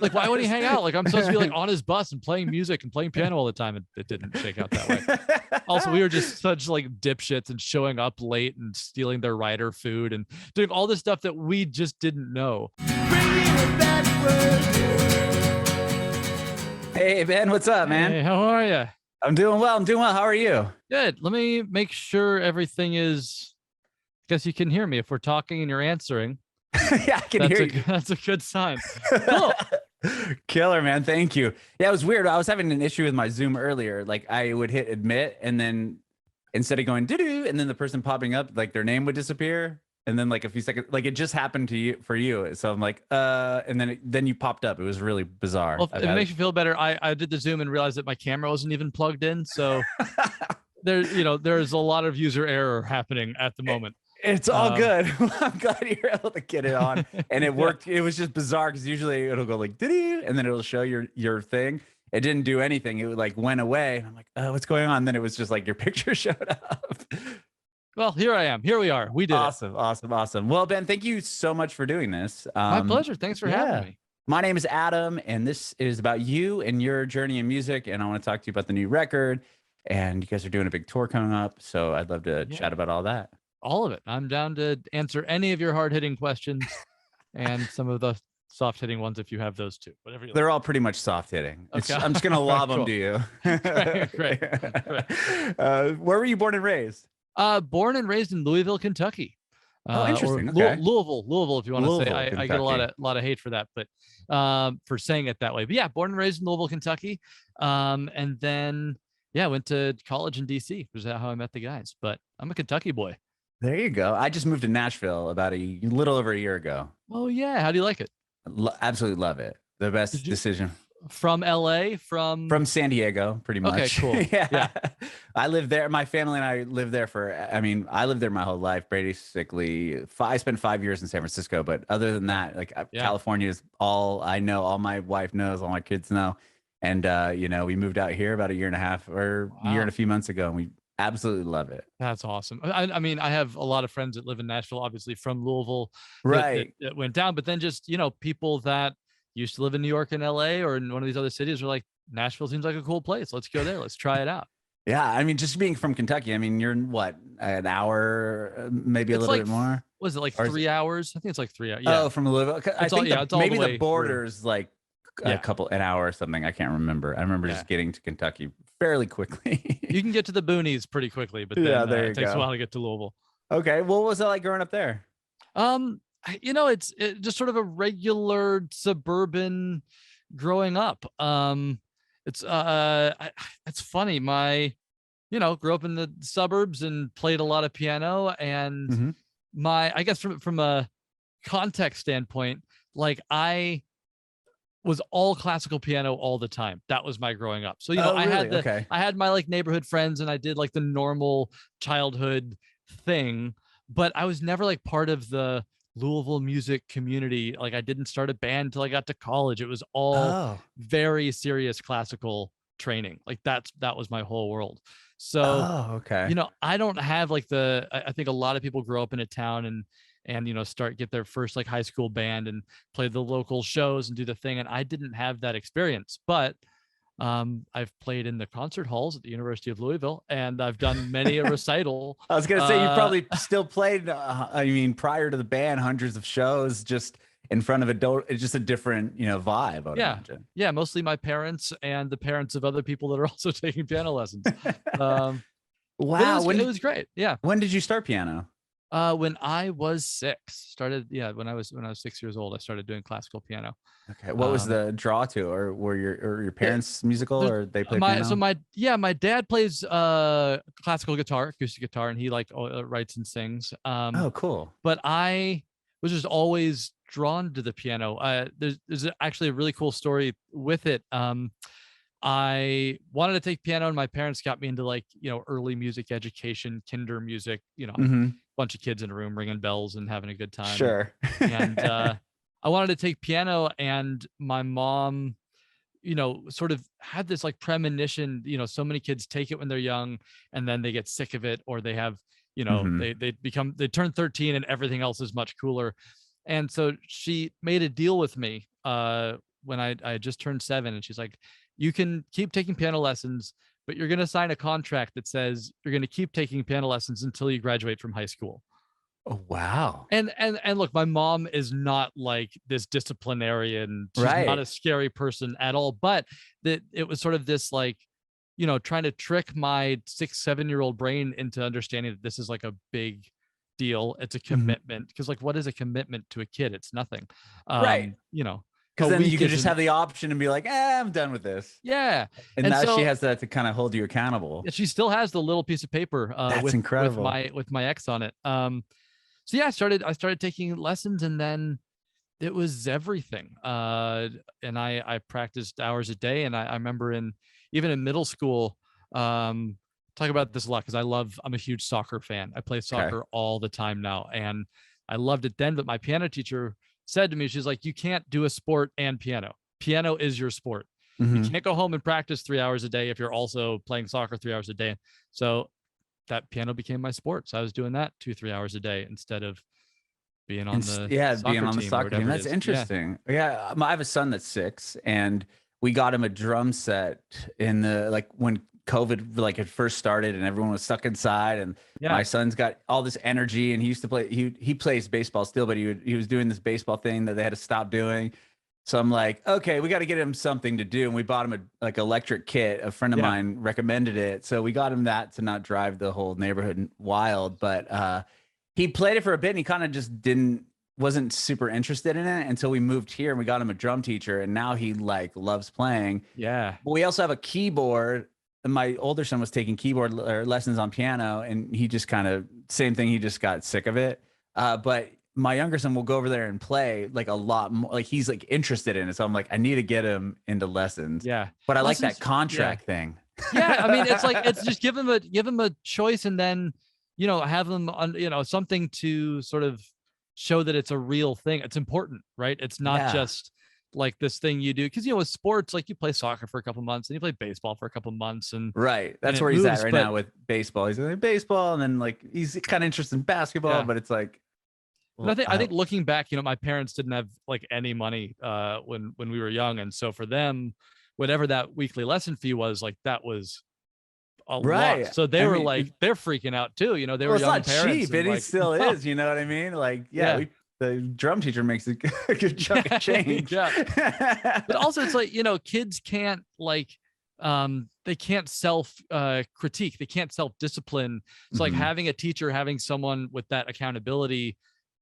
Like, why would he hang out? Like, I'm supposed to be like on his bus and playing music and playing piano all the time. And it didn't shake out that way. Also, we were just such like dipshits and showing up late and stealing their rider food and doing all this stuff that we just didn't know. Hey, Ben, what's up, man? Hey, how are you? I'm doing well. How are you? Good. Let me make sure everything is, I guess you can hear me if we're talking and you're answering. Yeah, I can hear you. That's a good sign. Cool. Killer, man. Thank you. Yeah, it was weird. I was having an issue with my Zoom earlier. Like I would hit admit and then instead of going doo-doo and then the person popping up, like their name would disappear. And then like a few seconds, like it just happened to you for you. So I'm like, and then you popped up. It was really bizarre. Well, if it makes you feel better, I did the Zoom and realized that my camera wasn't even plugged in. So there's a lot of user error happening at the moment. It's all good. I'm glad you're able to get it on, and it worked. It was just bizarre because usually it'll go like did and then it'll show your thing. It didn't do anything. It like went away. I'm like, oh, what's going on? And then it was just like your picture showed up. Well, here I am. Here we are. We did awesome, it. Awesome. Well, Ben, thank you so much for doing this. My pleasure. Thanks for having me. My name is Adam, and this is about you and your journey in music. And I want to talk to you about the new record. And you guys are doing a big tour coming up, so I'd love to chat about all that. All of it. I'm down to answer any of your hard-hitting questions and some of the soft-hitting ones if you have those too. Whatever you They're like. all pretty much soft-hitting. Okay. I'm just gonna lob Cool. them to you. Great. Where were you born and raised? Born and raised in Louisville, Kentucky. Interesting. Okay. Louisville, if you want to say. I get a Kentucky. lot of hate for that, but for saying it that way. But yeah, born and raised in Louisville, Kentucky. And then went to college in DC, which is how I met the guys. But I'm a Kentucky boy. There you go. I just moved to Nashville about a little over a year ago. Oh yeah, how do you like it? Absolutely love it. The best decision. From LA, from San Diego, pretty much. Okay, cool. Yeah. I lived there. My family and I lived there I lived there my whole life. Basically, I spent 5 years in San Francisco, but other than that, like California is all I know, all my wife knows, all my kids know. And we moved out here about a year and a half or a year and a few months ago, and we absolutely love it. That's awesome. I mean, I have a lot of friends that live in Nashville, obviously from Louisville, right? That went down, but then just people that used to live in New York and LA or in one of these other cities were like, Nashville seems like a cool place. Let's go there. Let's try it out. Yeah, I mean, just being from Kentucky, I mean, you're in what, an hour, maybe a little bit more. Was it like 3 hours? I think it's like 3 hours. Yeah. Oh, from Louisville. I think maybe the border's through. Like an hour or something. I can't remember. I remember just getting to Kentucky fairly quickly. You can get to the boonies pretty quickly, but then it takes a while to get to Louisville. Okay, what was it like growing up there? It's just sort of a regular suburban growing up. It's funny. Grew up in the suburbs and played a lot of piano, and I guess from a context standpoint, like I was all classical piano all the time. That was my growing up. So, I had my like neighborhood friends and I did like the normal childhood thing, but I was never like part of the Louisville music community. Like I didn't start a band till I got to college. It was all very serious classical training. Like that was my whole world. So, I don't have like I think a lot of people grow up in a town and get their first like high school band and play the local shows and do the thing. And I didn't have that experience, but I've played in the concert halls at the University of Louisville, and I've done many a recital. I was going to say, you probably still played, prior to the band, hundreds of shows just in front of it's just a different, vibe. I would imagine. Yeah. Mostly my parents and the parents of other people that are also taking piano lessons. Wow. It was great. Yeah. When did you start piano? When I was 6, when I was 6 years old, I started doing classical piano. Okay. What was the draw to, or were your parents musical, or they played piano? So my dad plays classical guitar, acoustic guitar, and he writes and sings. Oh, cool. But I was just always drawn to the piano. There's actually a really cool story with it. I wanted to take piano, and my parents got me into early music education, kinder music, bunch of kids in a room ringing bells and having a good time. Sure. And I wanted to take piano, and my mom, sort of had this like premonition, so many kids take it when they're young and then they get sick of it, or they have, they turn 13 and everything else is much cooler. And so she made a deal with me when I had just turned 7, and she's like, you can keep taking piano lessons, but you're going to sign a contract that says you're going to keep taking piano lessons until you graduate from high school. Oh, wow. And look, my mom is not like this disciplinarian. She's not a scary person at all, but that it was sort of this like, trying to trick my 6-7-year-old brain into understanding that this is like a big deal. It's a commitment. Because like, what is a commitment to a kid? It's nothing. Right. Because then you could just have the option and be like, I'm done with this. Yeah. And now she has that to kind of hold you accountable. She still has the little piece of paper That's incredible. with my ex on it. So yeah, I started taking lessons, and then it was everything. And I practiced hours a day. And I remember even in middle school, talk about this a lot, because I'm a huge soccer fan. I play soccer all the time now, and I loved it then. But my piano teacher said to me, she's like, you can't do a sport and piano. Piano is your sport. You can't go home and practice 3 hours a day if you're also playing soccer 3 hours a day. So that piano became my sport. So I was doing that 2-3 hours a day instead of being on the soccer team. That's interesting. Yeah. I have a son that's 6, and we got him a drum set in when COVID had first started and everyone was stuck inside, and my son's got all this energy, and he used to play, he plays baseball still, but he was doing this baseball thing that they had to stop doing. So I'm like, okay, we got to get him something to do. And we bought him a electric kit. A friend of mine recommended it. So we got him that to not drive the whole neighborhood wild. But he played it for a bit, and he kind of just wasn't super interested in it until we moved here, and we got him a drum teacher, and now he loves playing. Yeah. But we also have a keyboard, and my older son was taking keyboard lessons on piano, and he just same thing. He just got sick of it. But my younger son will go over there and play a lot more. He's interested in it. So I'm like, I need to get him into lessons. Yeah. But I like that contract thing. Yeah. I mean, it's just give him a choice, and then, have them on, something to sort of show that it's a real thing. It's important, right? It's not just like this thing you do. Because, with sports, you play soccer for a couple months, and you play baseball for a couple months. And that's where he's at right now with baseball. He's in baseball, and then he's kind of interested in basketball, but it's well, I think looking back, my parents didn't have any money when we were young, and so for them, whatever that weekly lesson fee was, that was a lot. So they were they're freaking out too. They were young parents. It's not cheap, and it still is. You know what I mean? The drum teacher makes a good chunk of change. But also, it's kids can't they can't self critique. They can't self discipline. It's like having a teacher, having someone with that accountability.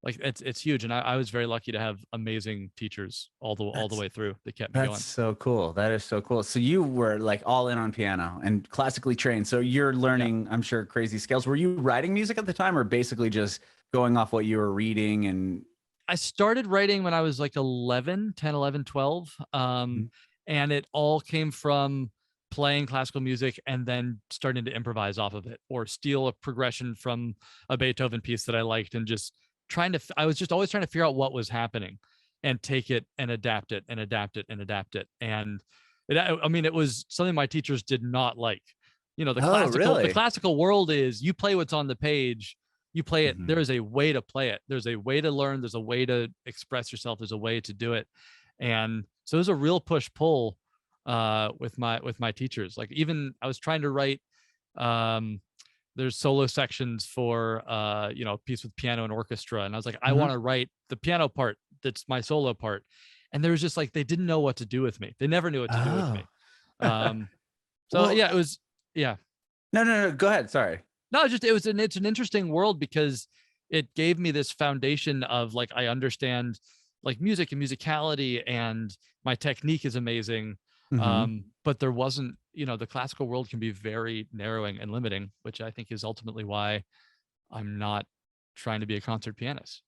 It's huge. And I was very lucky to have amazing teachers all the way through that kept me going. That's so cool. That is so cool. So you were all in on piano and classically trained. So you're learning, I'm sure, crazy scales. Were you writing music at the time, or basically just going off what you were reading? And I started writing when I was 10, 11, 12. And it all came from playing classical music and then starting to improvise off of it, or steal a progression from a Beethoven piece that I liked, and just I was just always trying to figure out what was happening and take it and adapt it and adapt it and adapt it. And it was something my teachers did not like. The classical world is you play what's on the page, you play it. There is a way to play it. There's a way to learn. There's a way to express yourself. There's a way to do it. And so it was a real push pull with my teachers. Even I was trying to write, there's solo sections for a piece with piano and orchestra, and I was like, I want to write the piano part that's my solo part. And there was just they didn't know what to do with me. They never knew what to do with me. It was no, go ahead, sorry. No, it's an interesting world, because it gave me this foundation of I understand music and musicality, and my technique is amazing. But there wasn't, the classical world can be very narrowing and limiting, which I think is ultimately why I'm not trying to be a concert pianist.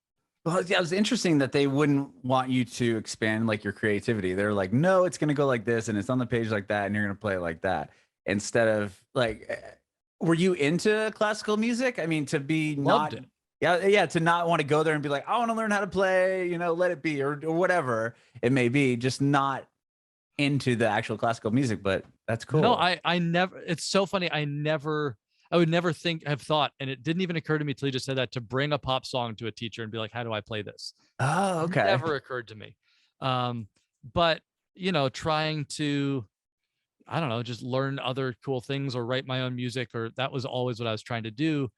Well, yeah, it was interesting that they wouldn't want you to expand your creativity. They're like, no, it's going to go like this, and it's on the page like that, and you're going to play it like that. Instead of were you into classical music? I mean, to be Loved it. To not want to go there and be like, I want to learn how to play, let it be, or whatever it may be, just not into the actual classical music. But that's cool. No, I never, it's so funny. I would never have thought, and it didn't even occur to me till you just said that, to bring a pop song to a teacher and be like, how do I play this? Oh, okay. It never occurred to me. But trying to, I don't know, just learn other cool things or write my own music, or that was always what I was trying to do.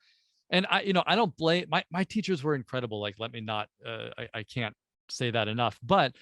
And I don't blame my teachers were incredible. Like, let me not, I can't say that enough, but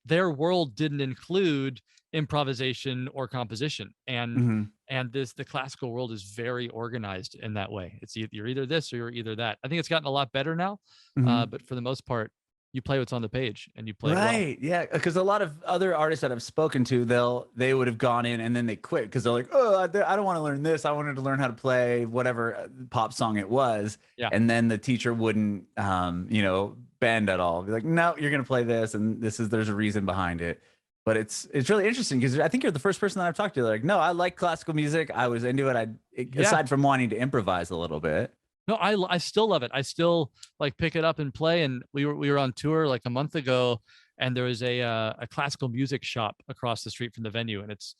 their world didn't include improvisation or composition. Mm-hmm. And the classical world is very organized in that way. It's you're either this or you're either that. I think it's gotten a lot better now. Mm-hmm. But for the most part, you play what's on the page and you play it well. Right. Yeah. Because a lot of other artists that I've spoken to, they would have gone in and then they quit because they're like, oh, I don't want to learn this. I wanted to learn how to play whatever pop song it was. Yeah. And then the teacher wouldn't, bend at all. Be like, no, you're going to play this. And there's a reason behind it. But it's really interesting because I think you're the first person that I've talked to. Like, no, I like classical music. I was into it. Aside from wanting to improvise a little bit. No, I still love it. I still like pick it up and play. And we were on tour like a month ago, and there was a classical music shop across the street from the venue, and it's,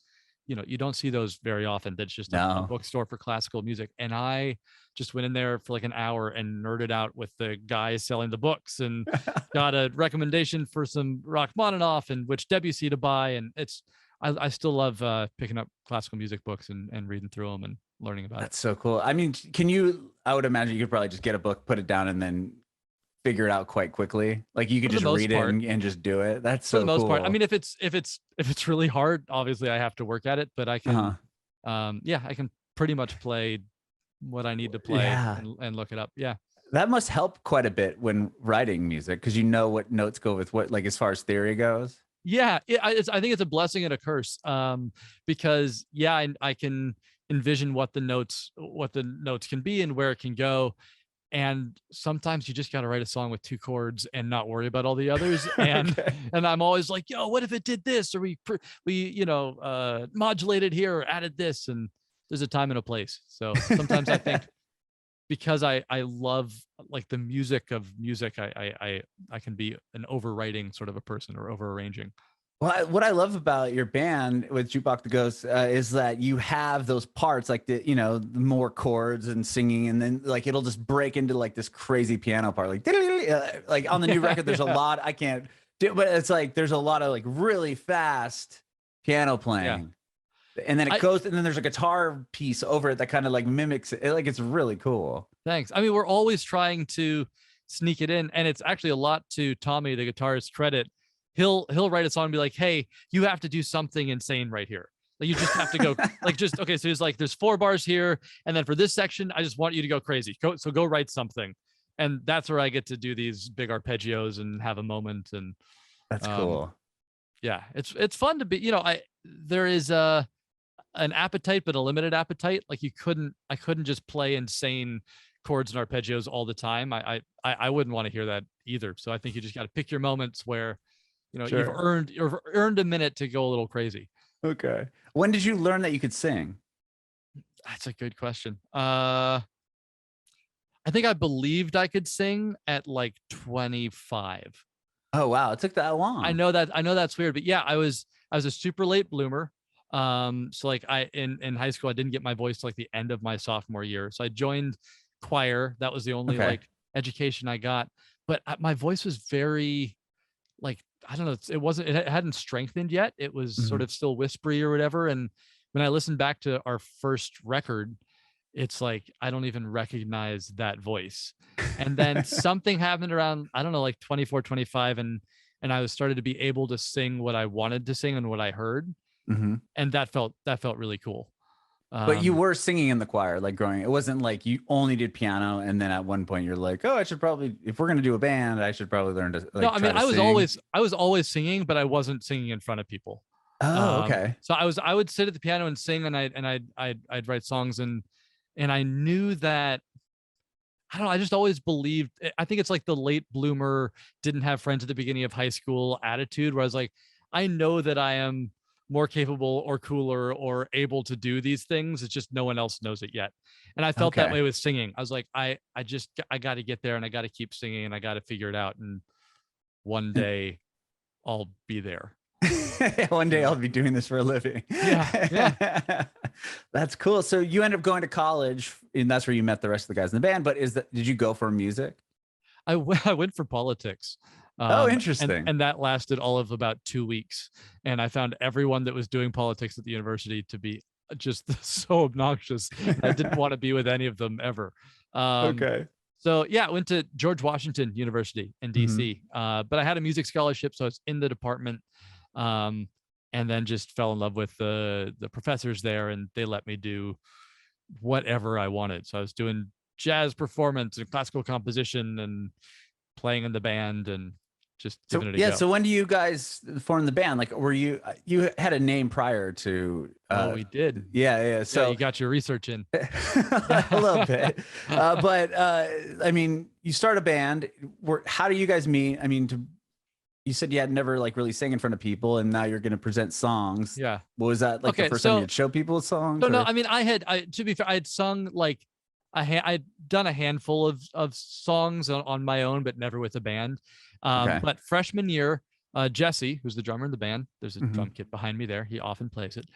you don't see those very often. That's just a bookstore for classical music. And I just went in there for like an hour and nerded out with the guys selling the books, and got a recommendation for some Rachmaninoff and which Debussy to buy. And I still love picking up classical music books and reading through them and learning about it. That's so cool. I mean, I would imagine you could probably just get a book, put it down, and then figure it out quite quickly. Like you could just read it and just do it. That's so cool. For the most part. I mean, if it's really hard, obviously I have to work at it, but I can, I can pretty much play what I need to play and look it up. Yeah. That must help quite a bit when writing music, because you know what notes go with what, like as far as theory goes. Yeah, I think it's a blessing and a curse, because I can envision what the notes can be and where it can go, and sometimes you just got to write a song with 2 chords and not worry about all the others. And and I'm always like, yo, what if it did this, or we modulated here or added this, and there's a time and a place. So sometimes I think, because I love like the music of music, I can be an overwriting sort of a person, or over arranging. Well, what I love about your band with Jukebox the Ghost is that you have those parts, like the more chords and singing, and then like it'll just break into like this crazy piano part, like on the new record. There's a lot I can't do, but it's like there's a lot of like really fast piano playing. And then it goes, and then there's a guitar piece over it that kind of like mimics it. Like, it's really cool. Thanks. I mean, we're always trying to sneak it in, and it's actually a lot to Tommy, the guitarist's credit. He'll write a song and be like, hey, you have to do something insane right here. Like, you just have to go okay. So he's like, there's 4 bars here. And then for this section, I just want you to go crazy. Go write something. And that's where I get to do these big arpeggios and have a moment. And that's cool. Yeah. It's fun to be, there is an appetite, but a limited appetite. Like I couldn't just play insane chords and arpeggios all the time. I wouldn't want to hear that either. So I think you just got to pick your moments where, you've earned a minute to go a little crazy. Okay. When did you learn that you could sing? That's a good question. I think I believed I could sing at like 25. Oh, wow. It took that long. I know that's weird, but yeah, I was a super late bloomer. So like in high school, I didn't get my voice till like the end of my sophomore year. So I joined choir. That was the only like education I got, but my voice was very like, I don't know. It hadn't strengthened yet. It was sort of still whispery or whatever. And when I listened back to our first record, it's like, I don't even recognize that voice. And then something happened around, I don't know, like 24, 25. And I was started to be able to sing what I wanted to sing and what I heard. And that felt really cool. But you were singing in the choir, like growing. It wasn't like you only did piano, and then at one point you're like, "Oh, I should probably, if we're gonna do a band, I should probably learn to." Like, no, I mean, I was always singing, but I wasn't singing in front of people. Oh, okay. So I would sit at the piano and sing, and I'd write songs, and I knew that. I don't know. I just always believed. I think it's like the late bloomer, didn't have friends at the beginning of high school attitude, where I was like, I know that I am more capable or cooler or able to do these things. It's just no one else knows it yet. And I felt that way with singing. I was like, I got to get there, and I got to keep singing, and I got to figure it out. And one day I'll be there. One day I'll be doing this for a living. Yeah. That's cool. So you end up going to college, and that's where you met the rest of the guys in the band. But did you go for music? I went for politics. Oh, And interesting. that lasted all of about 2 weeks. And I found everyone that was doing politics at the university to be just so obnoxious. I didn't want to be with any of them ever. Um, Okay. so yeah, I went to George Washington University in Mhm. DC, but I had a music scholarship, so I was in the department, um, and then just fell in love with the professors there, and they let me do whatever I wanted. So I was doing jazz performance and classical composition and playing in the band and just So giving it a yeah, go. so when do you guys form the band? Like, were you had a name prior to? Oh, we did. Yeah. Yeah, So you got your research in. a little bit, but I mean, you start a band. How do you guys meet? I mean, you said you had never like really sang in front of people, and now you're going to present songs. Yeah. What was that like the Okay, first time you'd show people songs? so no, Or I mean, to be fair, I had sung like I'd done a handful of songs on my own, but never with a band. okay, But freshman year, Jesse, who's the drummer in the band, there's a hmm drum kit behind me there. He often plays it.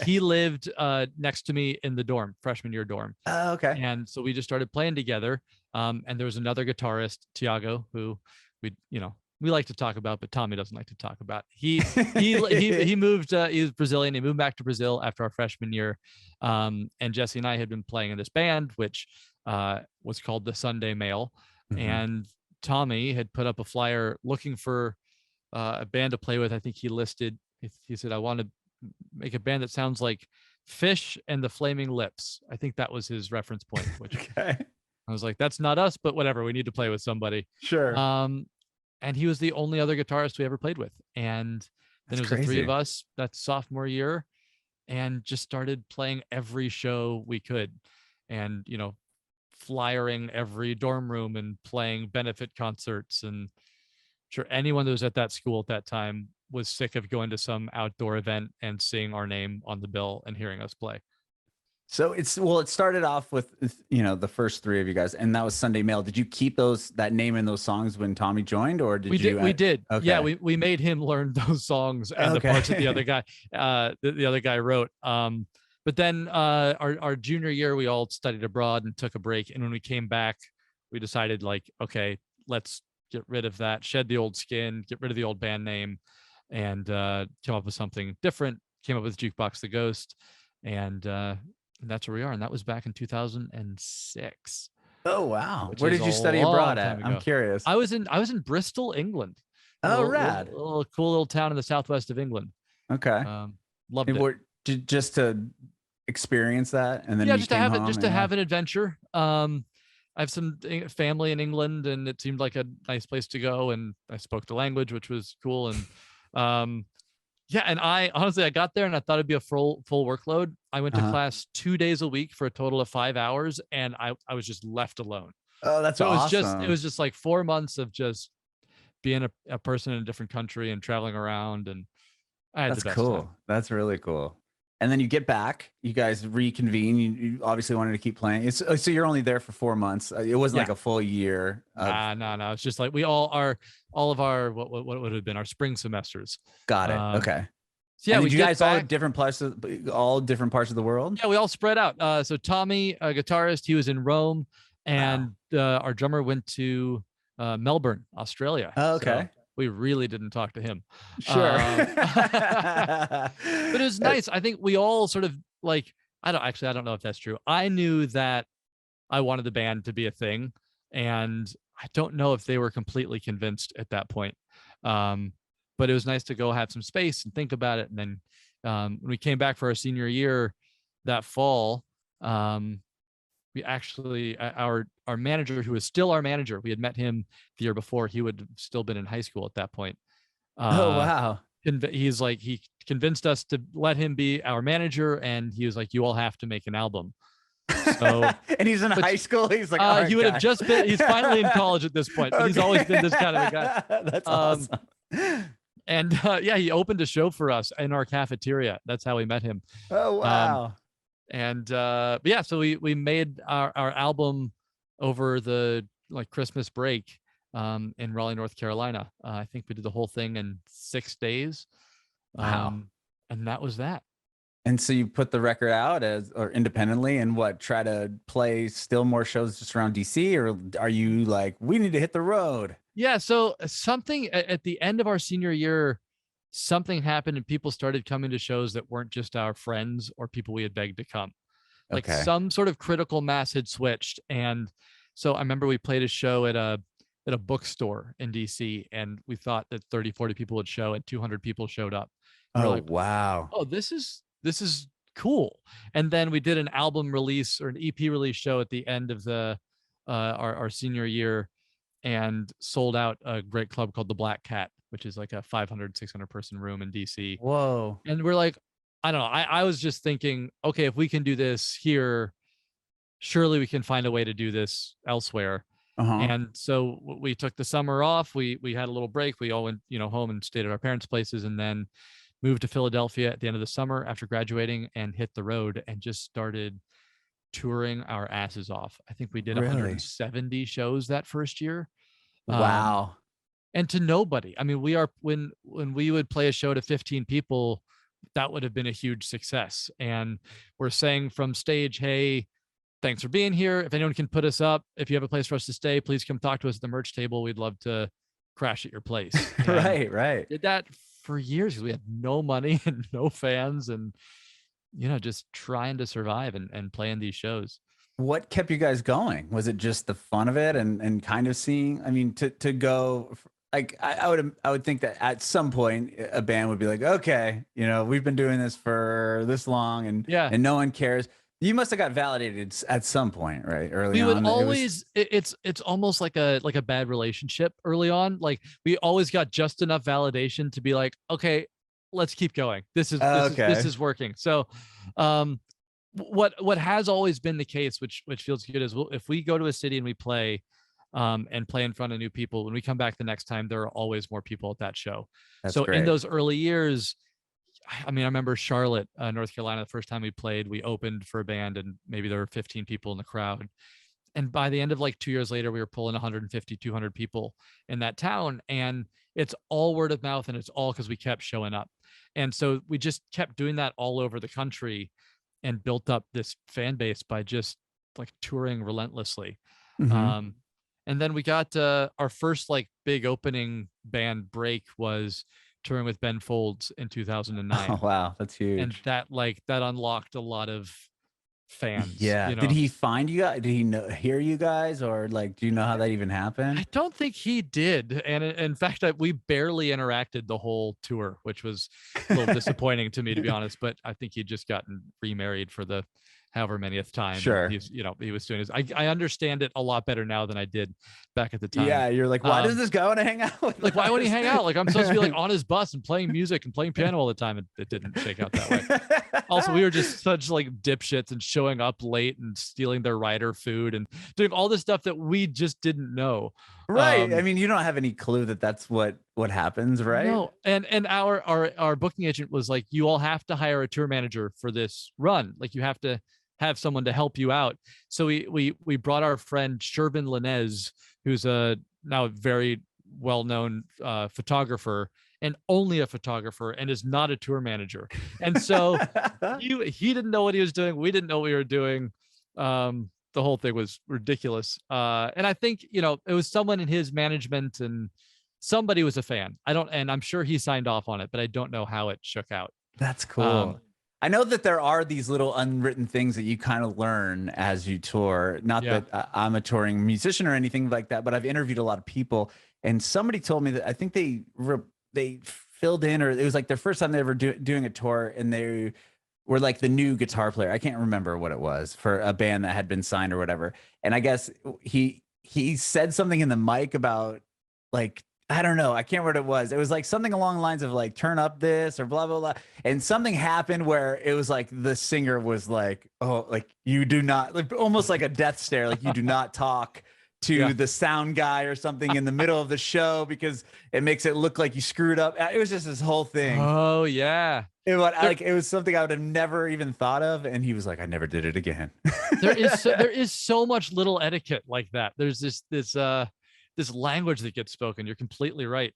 He lived next to me in the dorm, freshman year dorm. okay, And so we just started playing together. And there was another guitarist, Tiago, who we like to talk about, but Tommy doesn't like to talk about. He moved. He was Brazilian. He moved back to Brazil after our freshman year. And Jesse and I had been playing in this band, which was called the Sunday Mail. hmm And Tommy had put up a flyer looking for a band to play with. I think he listed. He said, "I want to make a band that sounds like Fish and the Flaming Lips." I think that was his reference point. Which okay, I was like, "That's not us, but whatever. We need to play with somebody." sure. And he was the only other guitarist we ever played with. And then That's it was the three of crazy. us that sophomore year, and just started playing every show we could, and flyering every dorm room and playing benefit concerts. And sure, anyone that was at that school at that time was sick of going to some outdoor event and seeing our name on the bill and hearing us play. So it started off with the first three of you guys, and that was Sunday Mail. Did you keep that name in those songs when Tommy joined, or did We did. you? We did. Yeah, Okay, we made him learn those songs and the parts that the other okay, guy, the other guy wrote. But then our junior year, we all studied abroad and took a break. And when we came back, we decided like, okay, let's get rid of that, shed the old skin, get rid of the old band name, and come up with something different. Came up with Jukebox the Ghost, and that's where we are. And that was back in 2006, oh wow. which Where is did a you study long abroad time at? I'm ago. curious. I was in Bristol, England, Oh, rad. little cool little town in the southwest of England. Okay. Loved And it. just to experience that, and then Yeah, you came home. just to Yeah, have an adventure. I have some family in England, and it seemed like a nice place to go. And I spoke the language, which was cool. And um, yeah, and I honestly I got there and I thought it'd be a full workload. I went to uh-huh. class 2 days a week for a total of 5 hours, and I was just left alone. Oh, that's So it awesome. was just like 4 months of just being a person in a different country and traveling around, and I had the That's best time. cool. That's really cool. And then you get back, you guys reconvene. You obviously wanted to keep playing. So you're only there for 4 months. It wasn't like Yeah. a full year of. No. It's just like all of our what would have been our spring semesters. Got it. Um, Okay. so yeah, And we did you get guys back. all different parts of the world? Yeah, we all spread out. So Tommy, a guitarist, he was in Rome, Wow. and our drummer went to Melbourne, Australia. Oh, So okay. we really didn't talk to him. Sure. But it was nice. I think we all sort of like, I don't know if that's true. I knew that I wanted the band to be a thing, and I don't know if they were completely convinced at that point. Um, but it was nice to go have some space and think about it. And then when we came back for our senior year that fall, um, we actually our manager, who was still our manager, we had met him the year before. He would have still been in high school at that point. Oh, Uh, wow. he's like, he convinced us to let him be our manager, and he was like, "You all have to make an album." So, And he's in high which school. He's like, all right, he would have guys. just been. He's finally in college at this point, but he's always been this kind of a guy. That's Um, awesome. and yeah, he opened a show for us in our cafeteria. That's how we met him. Oh, Um, wow. and but yeah, so we made our album over the like Christmas break in Raleigh, North Carolina. I think we did the whole thing in 6 days. Wow. And that was that. And so you put the record out or independently, and try to play still more shows just around DC, or are you like, we need to hit the road? Yeah. So something at the end of our senior year, something happened and people started coming to shows that weren't just our friends or people we had begged to come. Like Okay. some sort of critical mass had switched. And so I remember we played a show at a bookstore in DC, and we thought that 30, 40 people would show, and 200 people showed up. And we're Oh, like, wow. oh, this is cool. And then we did an album release or an EP release show at the end of the our senior year, and sold out a great club called the Black Cat, which is like a 500, 600 person room in DC. Whoa. And we're like, I don't know. I was just thinking, okay, if we can do this here, surely we can find a way to do this elsewhere. Uh-huh. And so we took the summer off. We had a little break. We all went, home and stayed at our parents' places, and then moved to Philadelphia at the end of the summer after graduating, and hit the road and just started touring our asses off. I think we did Really? 170 shows that first year. Um, Wow. and to nobody. I mean, we are when we would play a show to 15 people, that would have been a huge success. And we're saying from stage, hey, thanks for being here. If anyone can put us up, if you have a place for us to stay, please come talk to us at the merch table. We'd love to crash at your place. And Right, right. did that for years because we had no money and no fans, and just trying to survive and playing these shows. What kept you guys going? Was it just the fun of it and kind of seeing, I mean, to go like I would think that at some point a band would be like, okay, we've been doing this for this long and Yeah. and no one cares. You must have got validated at some point, right? Early We would on. It was always it's almost like a bad relationship early on. Like we always got just enough validation to be like, okay, let's keep going. This is working. So what has always been the case, which feels good, is if we go to a city and we play and play in front of new people, when we come back the next time, there are always more people at that show. That's So in great. those early years, I mean, I remember Charlotte, North Carolina, the first time we played, we opened for a band and maybe there were 15 people in the crowd. And by the end of like 2 years later, we were pulling 150, 200 people in that town. And it's all word of mouth, and it's all because we kept showing up. And so we just kept doing that all over the country and built up this fan base by just like touring relentlessly. Mhm. Um, and then we got our first like big opening band break was touring with Ben Folds in Oh, 2009. wow, that's And huge. that unlocked a lot of fans, Yeah. Did he find you guys? Did he hear you guys, or like, do you know how that even I happened? don't think he did. And in fact, we barely interacted the whole tour, which was a little disappointing to me, to be honest. But I think he'd just gotten remarried for the however manyth time. And Sure. he was doing his, I understand it a lot better now than I did back at the time. Yeah, you're like, why does this guy want to hang out with Like, why would he us? hang out? Like, I'm supposed to be like on his bus and playing music and playing piano all the time. And it didn't shake out that way. Also, we were just such like dipshits and showing up late and stealing their rider food and doing all this stuff that we just didn't know. Right. I mean, you don't have any clue that that's what happens, right? No, and our booking agent was like, you all have to hire a tour manager for this run. Like, you have to have someone to help you out. So we brought our friend Shervin Linez, who's a now very well-known photographer, and only a photographer, and is not a tour manager. And so he didn't know what he was doing. We didn't know what we were doing. The whole thing was ridiculous. And I think, it was someone in his management, and somebody was a fan. And I'm sure he signed off on it, but I don't know how it shook out. That's cool. I know that there are these little unwritten things that you kind of learn as you tour. Not Yeah. that I'm a touring musician or anything like that, but I've interviewed a lot of people, and somebody told me that I think they filled in, or it was like their first time they ever doing a tour, and they were like the new guitar player. I can't remember what it was for a band that had been signed or whatever. And I guess he said something in the mic about like, I don't know. I can't remember what it was. It was like something along the lines of like, turn up this or blah, blah, blah. And something happened where it was like the singer was like, oh, like you do not, like, almost like a death stare. Like you do not talk to Yeah. the sound guy or something in the middle of the show because it makes it look like you screwed up. It was just this whole thing. Oh yeah. It was something I would have never even thought of. And he was like, I never did it again. there is so much little etiquette like that. There's this language that gets spoken. You're completely right.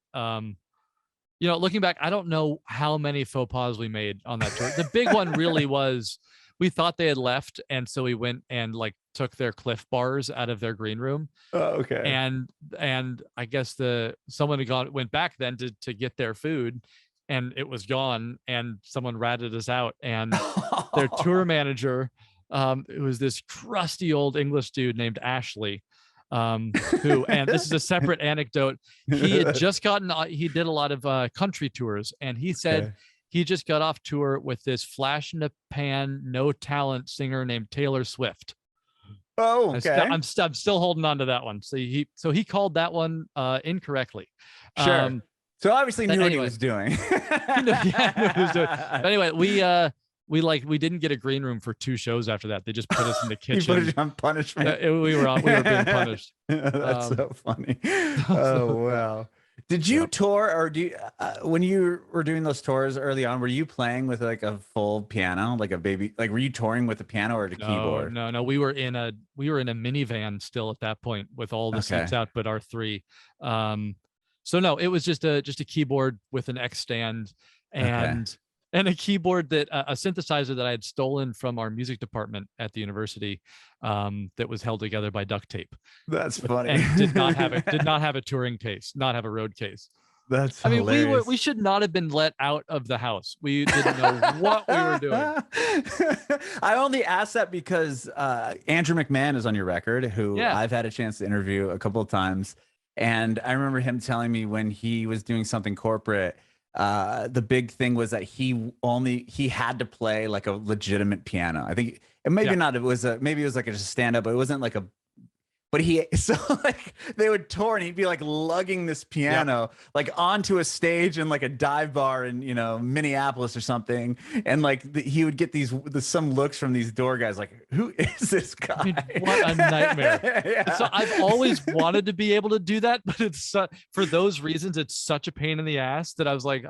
You know, looking back, I don't know how many faux pas we made on that tour. The big one really was we thought they had left, and so we went and like took their Cliff bars out of their green room, Oh, okay. and I guess someone had went back then to get their food, and it was gone, and someone ratted us out, and their tour manager, it was this crusty old English dude named Ashley, who, and this is a separate anecdote, he had just gotten, he did a lot of country tours, and he said Okay. he just got off tour with this flash in the pan, no talent singer named Taylor Swift. Oh, okay. I'm still holding on to that one. So he called that one incorrectly. Sure. So obviously knew what he anyway, was doing. yeah, knew what he was doing. But anyway, we didn't get a green room for 2 shows after that. They just put us in the kitchen. You put it on punishment. We were being punished. That's so funny. Oh wow. Did you tour, or when you were doing those tours early on, were you playing with like a full piano, like a baby, like were you touring with a piano or a keyboard? No. We were in a minivan still at that point with all the seats out, but our 3. So no, it was just a keyboard with an X stand and a keyboard that a synthesizer that I had stolen from our music department at the university, that was held together by duct tape. That's funny. And did not have a touring case, not have a road case. That's I mean, hilarious. we should not have been let out of the house. We didn't know what we were doing. I only asked that because Andrew McMahon is on your record, who I've had a chance to interview a couple of times. And I remember him telling me when he was doing something corporate, the big thing was that he had to play like a legitimate piano. I think, and maybe not, maybe it was like a stand-up, but it wasn't like but like they would tour and he'd be like lugging this piano like onto a stage in like a dive bar in, Minneapolis or something. And like he would get some looks from these door guys, like, who is this guy? I mean, what a nightmare. So I've always wanted to be able to do that, but it's for those reasons, it's such a pain in the ass that I was like,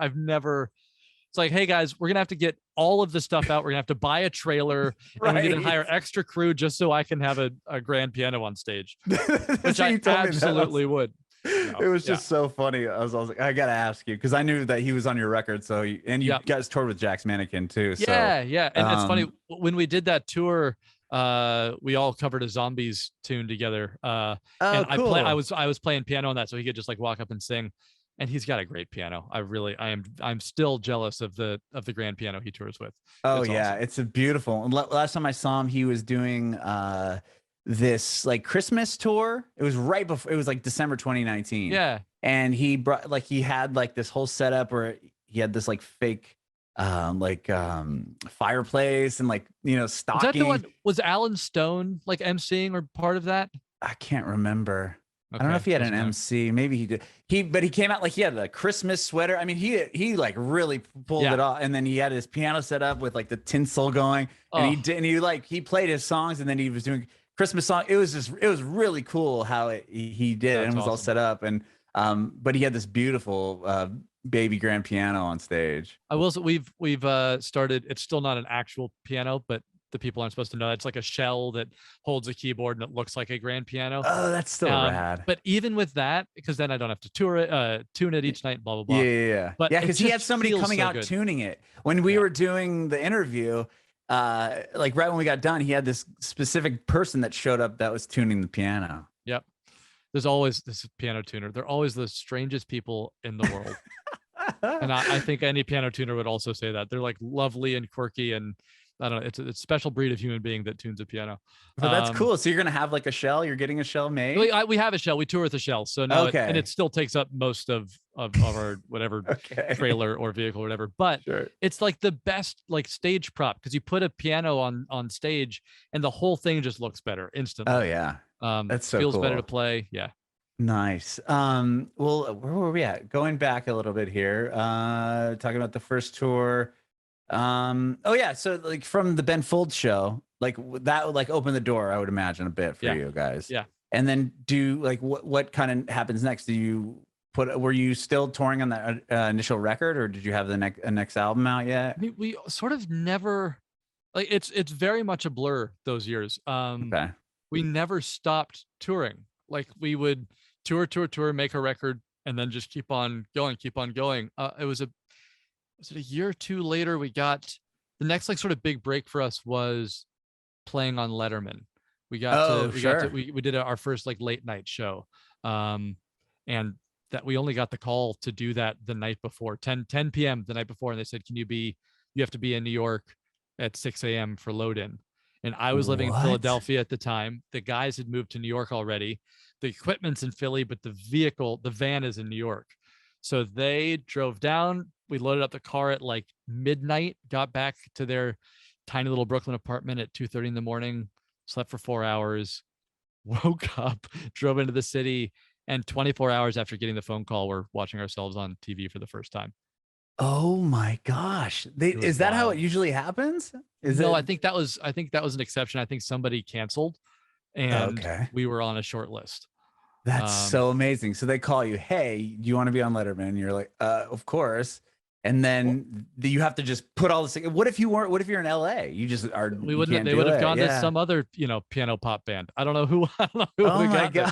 it's like, hey guys, we're gonna have to get all of the stuff out. We're gonna have to buy a trailer, and we're gonna hire extra crew just so I can have a grand piano on stage, which I absolutely would. It was just so funny. I was like, I gotta ask you, because I knew that he was on your record. So you guys toured with Jack's Mannequin too. So yeah. And it's funny, when we did that tour, we all covered a Zombies tune together. And cool. I was playing piano on that, so he could just like walk up and sing. And he's got a great piano. I'm still jealous of the grand piano he tours with. Oh yeah, awesome. It's a beautiful. And last time I saw him, he was doing this like Christmas tour. It was right before, it was like December 2019. Yeah. And he had like this whole setup where he had this like fake fireplace and like, stocking. Was that the one, was Alan Stone like emceeing or part of that? I can't remember. Okay, I don't know if he had an MC. Maybe he did. But he came out like he had a Christmas sweater. I mean, he like really pulled it off. And then he had his piano set up with like the tinsel going. And he played his songs, and then he was doing Christmas song. It was really cool how he did. That's and it was awesome. All set up. And but he had this beautiful baby grand piano on stage. I will say we've started. It's still not an actual piano, but the people aren't supposed to know. It's like a shell that holds a keyboard and it looks like a grand piano. Oh, that's still rad. But even with that, because then I don't have to tune it each night, blah, blah, blah. Yeah. But because he had somebody coming out tuning it. When we were doing the interview, like right when we got done, he had this specific person that showed up that was tuning the piano. Yep. There's always this piano tuner. They're always the strangest people in the world. And I think any piano tuner would also say that. They're like lovely and quirky, and I don't know. It's a special breed of human being that tunes a piano. But that's cool. So you're gonna have like a shell. You're getting a shell made. We have a shell. We tour with a shell. So no, and it still takes up most of our whatever trailer or vehicle or whatever. But it's like the best like stage prop, because you put a piano on stage and the whole thing just looks better instantly. Oh yeah. That's so feels cool. better to play. Yeah. Nice. Well, where were we at? Going back a little bit here. Talking about the first tour. So like from the Ben Folds show, like that would like open the door, I would imagine, a bit for you guys. Yeah. And then what kind of happens next? Were you still touring on that initial record, or did you have the next album out yet? I mean, we sort of never, like, it's very much a blur those years. We never stopped touring. Like we would tour, make a record, and then just keep on going. Was it a year or two later, we got the next like sort of big break for us was playing on Letterman. We did our first like late night show. And that we only got the call to do that the night before, 10 p.m. the night before. And they said, you have to be in New York at 6 a.m. for load in. And I was living in Philadelphia at the time. The guys had moved to New York already. The equipment's in Philly, but the van is in New York. So they drove down. We loaded up the car at like midnight, got back to their tiny little Brooklyn apartment at 2:30 in the morning, slept for 4 hours, woke up, drove into the city, and 24 hours after getting the phone call, we're watching ourselves on TV for the first time. Oh my gosh. Is that how it usually happens? I think that was an exception. I think somebody canceled and we were on a short list. That's so amazing. So they call you, hey, do you want to be on Letterman? And you're like, of course. And then you have to just put all this. What if you're in LA? You just are. They would have gone to some other, piano pop band. I don't know who. Oh my gosh.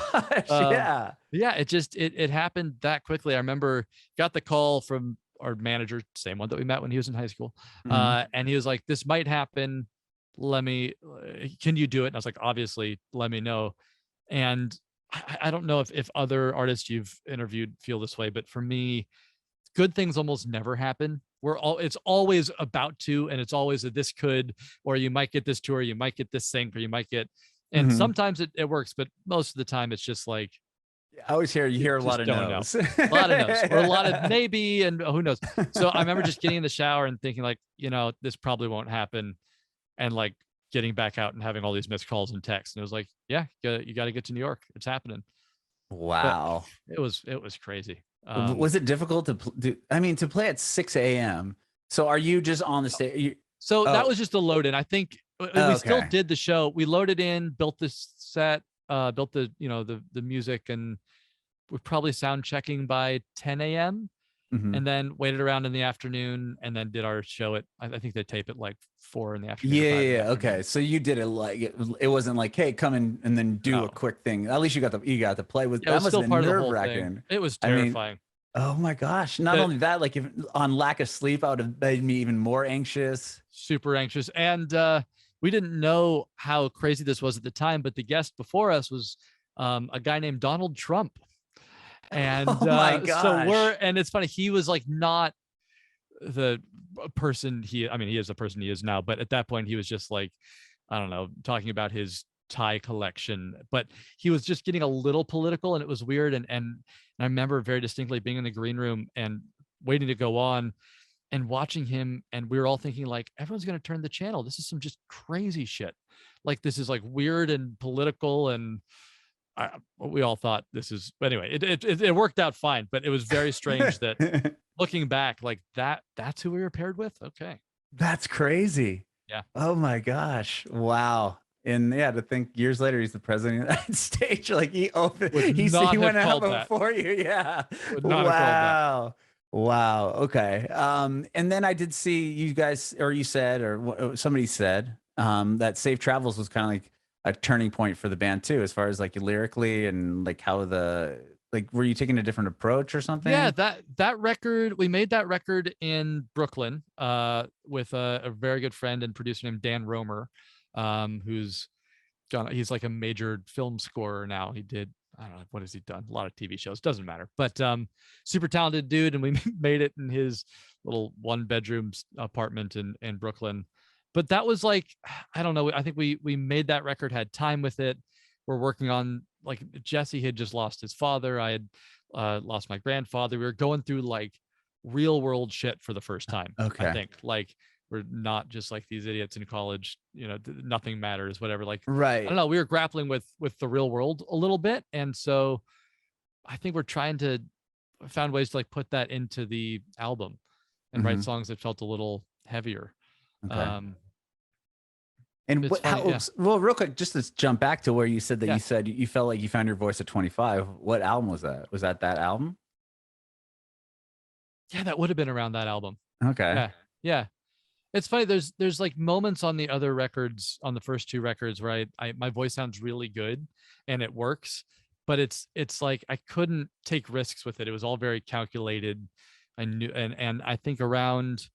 Yeah. It happened that quickly. I remember got the call from our manager, same one that we met when he was in high school. And he was like, this might happen. Can you do it? And I was like, obviously, let me know. And I don't know if other artists you've interviewed feel this way, but for me, good things almost never happen. It's always about to, and it's always a this could, or you might get this tour, you might get this thing, or you might get, and sometimes it works, but most of the time it's just like, I always hear a lot of no's, a lot of no's, or a lot of maybe, and who knows. So I remember just getting in the shower and thinking like, this probably won't happen. And like getting back out and having all these missed calls and texts. And it was like, yeah, you got to get to New York. It's happening. Wow. But it was crazy. Was it difficult to play at 6 a.m.? So are you just on the stage? That was just a load in. I think we still did the show. We loaded in, built the set, built the music, and we're probably sound checking by 10 a.m. And then waited around in the afternoon and then did our show at, I think they tape it like 4 in the afternoon. Yeah. Okay. So you did it like, it wasn't like, hey, come in and then do a quick thing. At least you got to play with, that must have been nerve-wracking. It was terrifying. Oh my gosh. Not only that, like if on lack of sleep, I would have made me even more anxious. Super anxious. And we didn't know how crazy this was at the time, but the guest before us was a guy named Donald Trump. And and it's funny, he was like not the person he is the person he is now, but at that point he was just like, I don't know, talking about his tie collection, but he was just getting a little political, and it was weird. And I remember very distinctly being in the green room and waiting to go on and watching him, and we were all thinking like, everyone's going to turn the channel. This is some just crazy shit. Like this is like weird and political, and we all thought this is, but anyway, it worked out fine, but it was very strange that looking back, like that's who we were paired with. Okay. That's crazy. Yeah. Oh my gosh. Wow. And yeah, to think years later, he's the president of the United States. Like he went out before you. Yeah. Wow. Wow. Okay. And then I did see you guys, or you said, or somebody said, that Safe Travels was kind of like a turning point for the band too, as far as like lyrically and like how were you taking a different approach or something? Yeah, that record, we made that record in Brooklyn with a very good friend and producer named Dan Romer, he's like a major film scorer now. He did, I don't know, what has he done? A lot of TV shows, doesn't matter, but super talented dude. And we made it in his little 1-bedroom apartment in Brooklyn. But that was like, I don't know, I think we made that record, had time with it. We're working on, like, Jesse had just lost his father. I had lost my grandfather. We were going through like real world shit for the first time. Okay. I think like we're not just like these idiots in college, nothing matters, whatever. Like, right. I don't know. We were grappling with the real world a little bit. And so I think we're trying to found ways to like put that into the album and write songs that felt a little heavier. Okay. Well, real quick, just to jump back to where you said that you said you felt like you found your voice at 25. What album was that? Was that album? Yeah, that would have been around that album. Okay. Yeah. It's funny. There's like moments on the other records, on the first 2 records, where my voice sounds really good and it works. but it's like I couldn't take risks with it. It was all very calculated. I knew, and I think around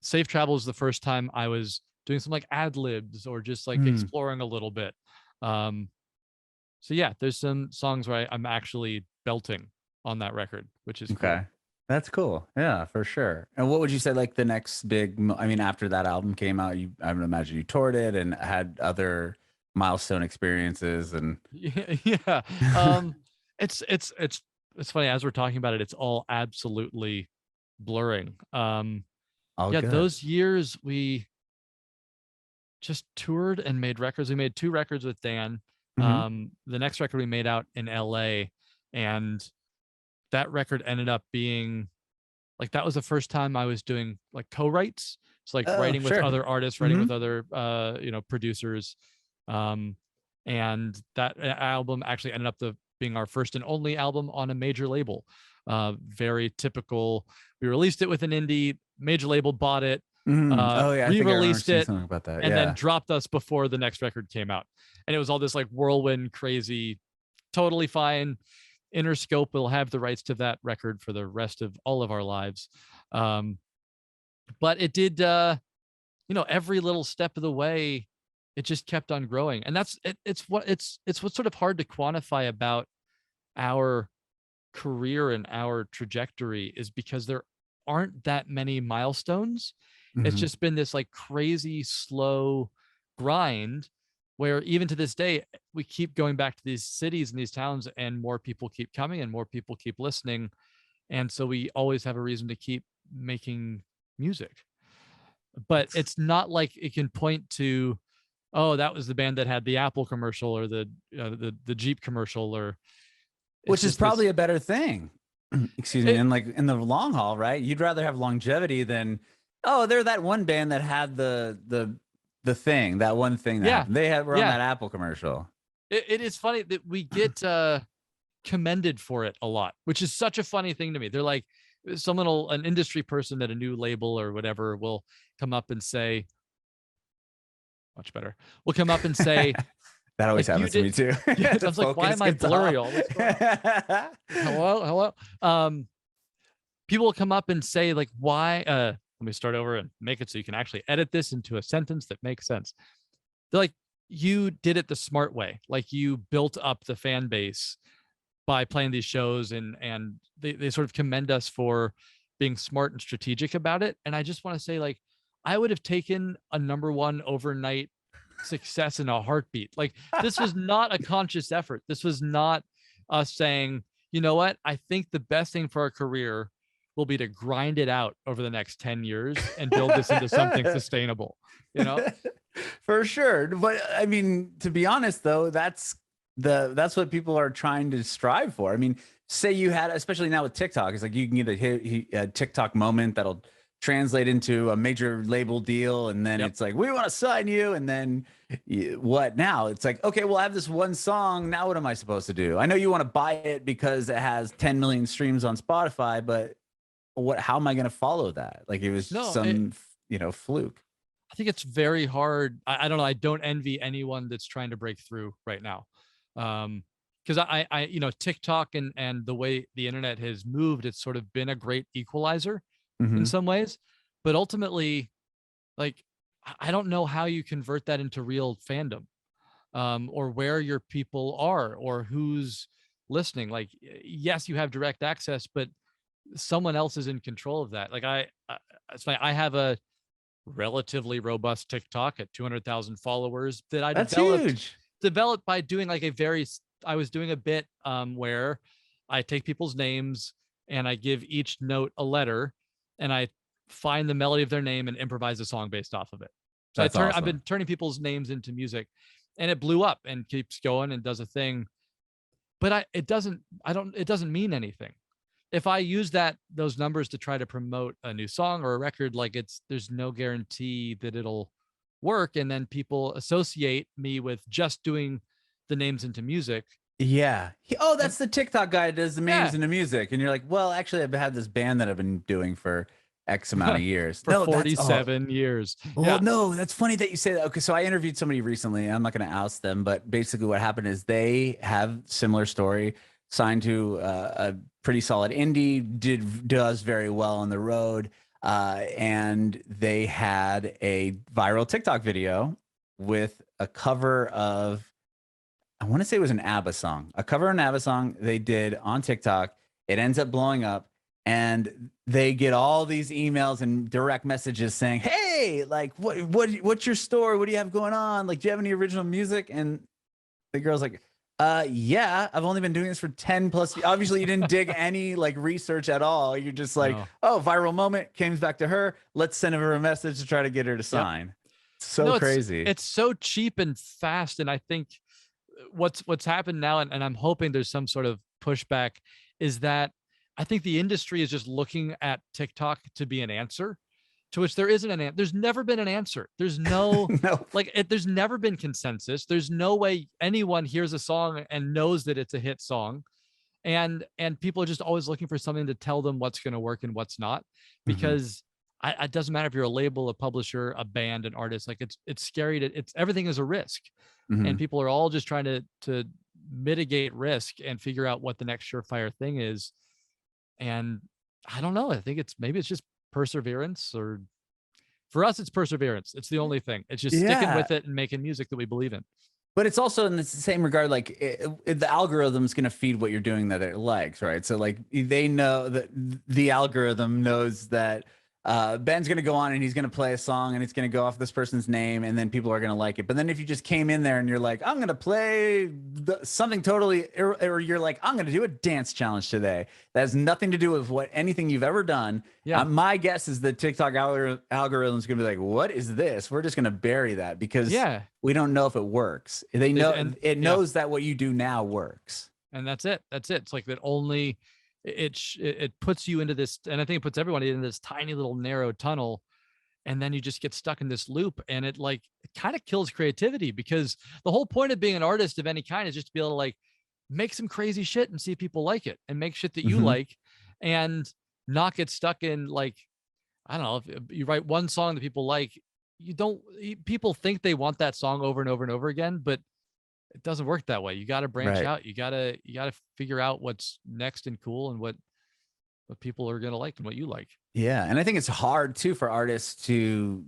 Safe Travel was the first time I was doing some like ad libs or just like exploring a little bit. Um, so yeah, there's some songs where I'm actually belting on that record, which is cool. That's cool. Yeah, for sure. And what would you say like the next big, I mean, after that album came out, I would imagine you toured it and had other milestone experiences and Yeah. It's funny as we're talking about it, it's all absolutely blurring. all Yeah, good. those years we just toured and made records. We made 2 records with Dan. Mm-hmm. The next record we made out in LA, and that record ended up being like that was the first time I was doing like co-writes. It's like writing with other artists, writing with other producers. And that album actually ended up being our first and only album on a major label. Very typical. We released it with an indie, major label bought it, Oh yeah, I think I remember re-released seeing it, something about that. and then dropped us before the next record came out. And it was all this like whirlwind, crazy, totally fine. Interscope will have the rights to that record for the rest of all of our lives. But it did, every little step of the way, it just kept on growing. And that's it, it's what's sort of hard to quantify about our career and our trajectory is because there aren't that many milestones. It's just been this like crazy slow grind where even to this day we keep going back to these cities and these towns and more people keep coming and more people keep listening, and so we always have a reason to keep making music. But it's not like it can point to, oh, that was the band that had the Apple commercial or the Jeep commercial, or which is probably a better thing. Excuse me. And like in the long haul, right? You'd rather have longevity than, oh, they're that one band that had the thing, that one thing that happened. They were on that Apple commercial. It is funny that we get commended for it a lot, which is such a funny thing to me. They're like, an industry person at a new label or whatever will come up and say, much better. Will come up and say, that always happens to me too. Yeah, I was like, why am I blurry all this? Hello. People will come up and say like, why? Let me start over and make it so you can actually edit this into a sentence that makes sense. They're like, you did it the smart way. Like you built up the fan base by playing these shows, and they sort of commend us for being smart and strategic about it. And I just want to say, like, I would have taken a #1 overnight success in a heartbeat. Like this was not a conscious effort. This was not us saying, you know what, I think the best thing for our career will be to grind it out over the next 10 years and build this into something sustainable, For sure. But I mean, to be honest though, that's what people are trying to strive for. I mean, say you had, especially now with TikTok, it's like you can get a TikTok moment that'll translate into a major label deal, and then it's like, we want to sign you, and then what now? It's like, okay, well, I have this one song, now what am I supposed to do? I know you want to buy it because it has 10 million streams on Spotify, but how am I going to follow that? Like it was fluke. I think it's very hard. I don't know. I don't envy anyone that's trying to break through right now. Because I TikTok and the way the internet has moved, it's sort of been a great equalizer in some ways, but ultimately, like, I don't know how you convert that into real fandom, or where your people are or who's listening. Like, yes, you have direct access, but someone else is in control of that. Like it's funny, I have a relatively robust TikTok at 200,000 followers that I developed by doing like I was doing a bit where I take people's names and I give each note a letter, and I find the melody of their name and improvise a song based off of it. So I've been turning people's names into music, and it blew up and keeps going and does a thing. But it doesn't mean anything. If I use those numbers to try to promote a new song or a record, like there's no guarantee that it'll work. And then people associate me with just doing the names into music. Yeah. That's the TikTok guy that does the names into music. And you're like, well, actually I've had this band that I've been doing for X amount of years. For 47 years. Well, no, that's funny that you say that. Okay, so I interviewed somebody recently. I'm not going to oust them, but basically what happened is they have similar story, signed to a pretty solid indie, does very well on the road, and they had a viral TikTok video with a cover of, I want to say it was an ABBA song, a cover of an ABBA song they did on TikTok. It ends up blowing up. And they get all these emails and direct messages saying, "Hey, like, what's your story? What do you have going on? Like, do you have any original music?" And the girl's like, yeah, I've only been doing this for 10 plus years. Obviously, you didn't dig any like research at all. You're just like, oh, viral moment, came back to her. Let's send her a message to try to get her to sign." So crazy. It's so cheap and fast. And I think what's happened now, and I'm hoping there's some sort of pushback, is that I think the industry is just looking at TikTok to be an answer, to which there isn't an answer. There's never been an answer. There's no, there's never been consensus. There's no way anyone hears a song and knows that it's a hit song. And people are just always looking for something to tell them what's going to work and what's not, because it doesn't matter if you're a label, a publisher, a band, an artist. Like it's scary everything is a risk, and people are all just trying to mitigate risk and figure out what the next surefire thing is. And I don't know. I think maybe it's just perseverance, or for us, it's perseverance. It's the only thing. It's just sticking with it and making music that we believe in. But it's also in the same regard, like the algorithm's going to feed what you're doing that it likes, right? So like they know that the algorithm knows that Ben's going to go on and he's going to play a song and it's going to go off this person's name, and then people are going to like it. But then if you just came in there and you're like, I'm going to play something totally, or you're like, I'm going to do a dance challenge today that has nothing to do with anything you've ever done. Yeah. My guess is the TikTok algorithm is going to be like, what is this? We're just going to bury that because we don't know if it works. They know, and it knows that what you do now works. And that's it. That's it. It's like that only it puts you into this, and I think it puts everybody in this tiny little narrow tunnel, and then you just get stuck in this loop, and it kind of kills creativity, because the whole point of being an artist of any kind is just to be able to like make some crazy shit and see if people like it, and make shit that you like, and not get stuck in like, I don't know, if you write one song that people like, people think they want that song over and over and over again, but it doesn't work that way. You got to branch out. You got to figure out what's next and cool, and what people are going to like and what you like. Yeah. And I think it's hard too for artists to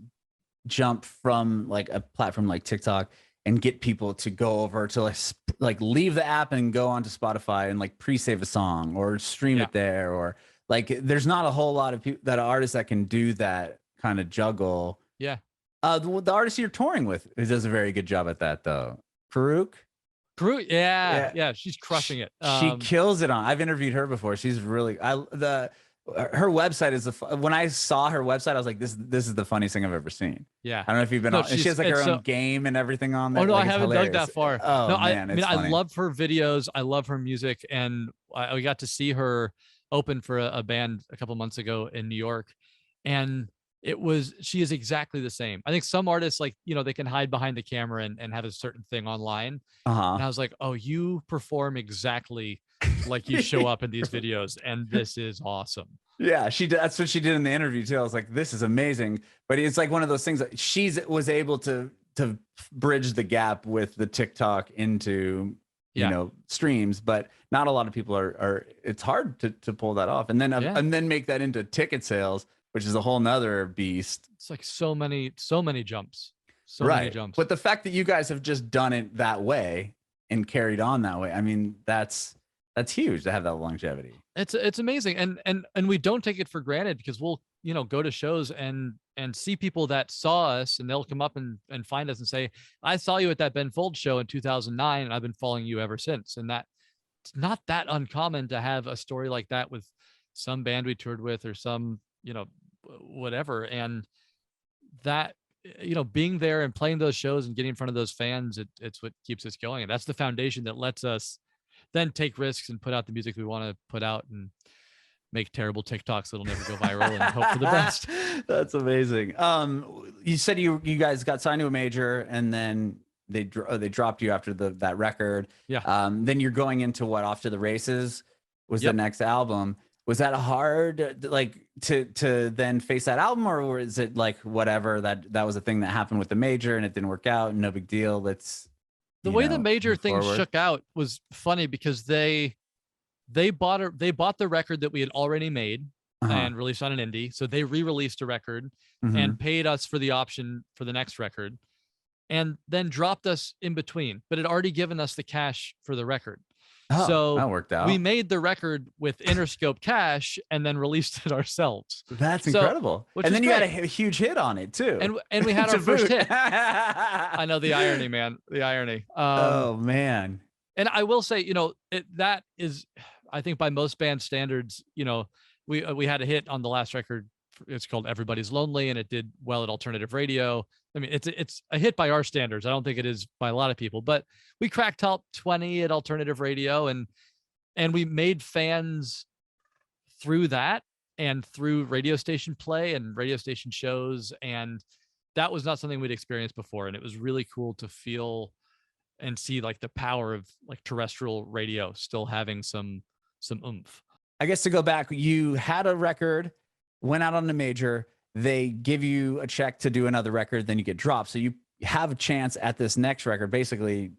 jump from like a platform like TikTok and get people to go over to like leave the app and go onto Spotify and like pre-save a song or stream it there, or like there's not a whole lot of people that are artists that can do that kind of juggle. Yeah. The artist you're touring with does a very good job at that though. Karuk, yeah, she's crushing it. She kills it on. I've interviewed her before. She's really her website is when I saw her website, I was like, this is the funniest thing I've ever seen. Yeah, I don't know if you've been on. And she has like her own game and everything on there. Oh no, like, I haven't dug that far. Oh no, man, I mean, I love her videos. I love her music, and I got to see her open for a band a couple months ago in New York, and she is exactly the same. I think some artists, like, they can hide behind the camera and have a certain thing online. And I was like, oh, you perform exactly like you show up in these videos, and this is awesome. Yeah, that's what she did in the interview too. I was like, this is amazing. But it's like one of those things that she was able to bridge the gap with the TikTok into streams, but not a lot of people are it's hard to pull that off, and then make that into ticket sales, which is a whole nother beast. It's like so many jumps. Many jumps. But the fact that you guys have just done it that way and carried on that way, I mean, that's huge to have that longevity. It's amazing. And we don't take it for granted, because we'll, go to shows and see people that saw us, and they'll come up and find us and say, I saw you at that Ben Folds show in 2009, and I've been following you ever since. And it's not that uncommon to have a story like that with some band we toured with, or some, whatever. And that, being there and playing those shows and getting in front of those fans, it's what keeps us going. And that's the foundation that lets us then take risks and put out the music we want to put out, and make terrible TikToks that'll never go viral, and hope for the best. That's amazing. You said you guys got signed to a major, and then they dropped you after that record. Yeah. Then you're going into off to the races was the next album. Was that hard, like to then face that album, or was it like whatever, that was a thing that happened with the major and it didn't work out, no big deal, let's The way the major move thing forward? shook out was funny because they bought the record that we had already made Uh-huh. and released on an indie. So they re-released a record Mm-hmm. and paid us for the option for the next record, and then dropped us in between, but had already given us the cash for the record. Oh, So that worked we out. made the record with Interscope cash and then released it ourselves. That's So, incredible. which And is then you had a great. huge hit on it too, And we had our to first boot. hit. I know the irony, man. The irony. Oh man. And I will say, that is, I think by most band standards, we had a hit on the last record. It's called Everybody's Lonely, and it did well at alternative radio. I mean, it's a hit by our standards. I don't think it is by a lot of people, but we cracked top 20 at alternative radio, and we made fans through that and through radio station play and radio station shows. And that was not something we'd experienced before. And it was really cool to feel and see like the power of like terrestrial radio still having some oomph. I guess to go back, you had a record, went out on the major, they give you a check to do another record, then you get dropped. So you have a chance at this next record. Basically,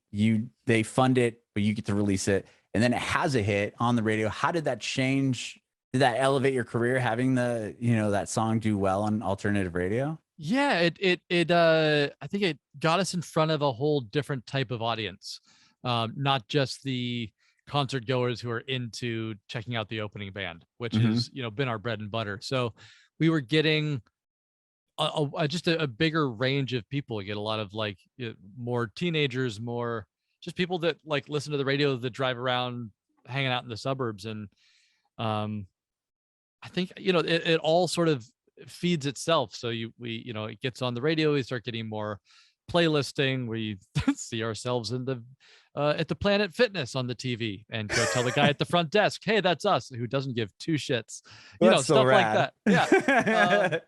they fund it, but you get to release it, and then it has a hit on the radio. How did that change? Did that elevate your career, having that song do well on alternative radio? Yeah, it I think it got us in front of a whole different type of audience. Not just the concert goers who are into checking out the opening band, which Mm-hmm. has, been our bread and butter. So we were getting just a bigger range of people. You get a lot of like more teenagers, more just people that like listen to the radio, that drive around hanging out in the suburbs. And I think, it all sort of feeds itself. So it gets on the radio, we start getting more playlisting. We see ourselves in the at the Planet Fitness on the TV and go tell the guy at the front desk, hey, that's us, who doesn't give two shits, That's so stuff like rad. that. Yeah.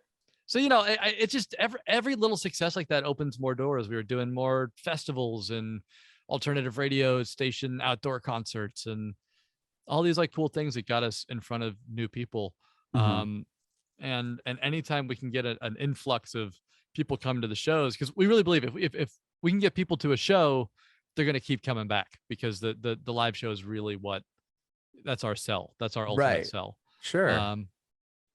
So, it's just every little success like that opens more doors. We were doing more festivals and alternative radio station outdoor concerts and all these like cool things that got us in front of new people. Mm-hmm. And anytime we can get an influx of people coming to the shows, because we really believe if we can get people to a show, they're going to keep coming back, because the live show is really that's our sell. That's our ultimate sell. Sure.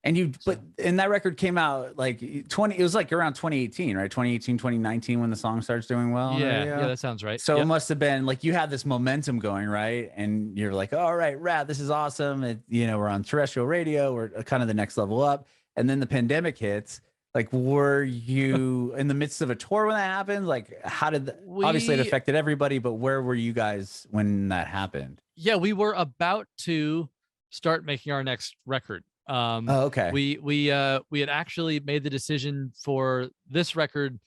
And that record came out like it was like around 2018, right? 2018, 2019, when the song starts doing well. Yeah, that sounds right. So It must have been like you had this momentum going, right? And you're like, all right, rad, this is awesome. We're on terrestrial radio, we're kind of the next level up. And then the pandemic hits. Like, were you in the midst of a tour when that happened? Like, how did obviously it affected everybody, but where were you guys when that happened? Yeah, we were about to start making our next record. Okay. We had actually made the decision for this record